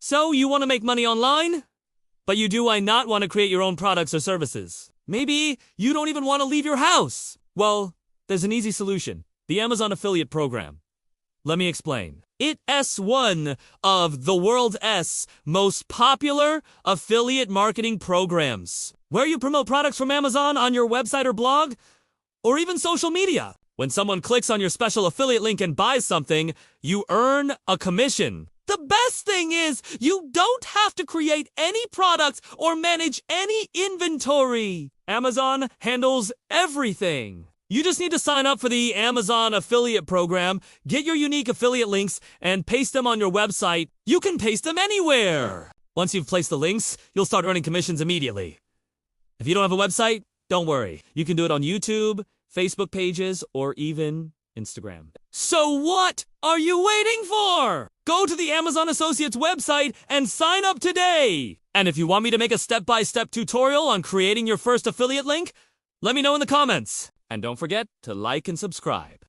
So, you want to make money online? But you do not want to create your own products or services. Maybe you don't even want to leave your house. Well, there's an easy solution. The Amazon Affiliate Program. Let me explain. It's one of the world's most popular affiliate marketing programs, where you promote products from Amazon on your website or blog, or even social media. When someone clicks on your special affiliate link and buys something, you earn a commission. The best thing is, you don't have to create any products or manage any inventory. Amazon handles everything. You just need to sign up for the Amazon Affiliate Program, get your unique affiliate links, and paste them on your website. You can paste them anywhere. Once you've placed the links, you'll start earning commissions immediately. If you don't have a website, don't worry. You can do it on YouTube, Facebook pages, or even Instagram. So what are you waiting for? Go to the Amazon Associates website and sign up today. And if you want me to make a step-by-step tutorial on creating your first affiliate link, let me know in the comments. And don't forget to like and subscribe.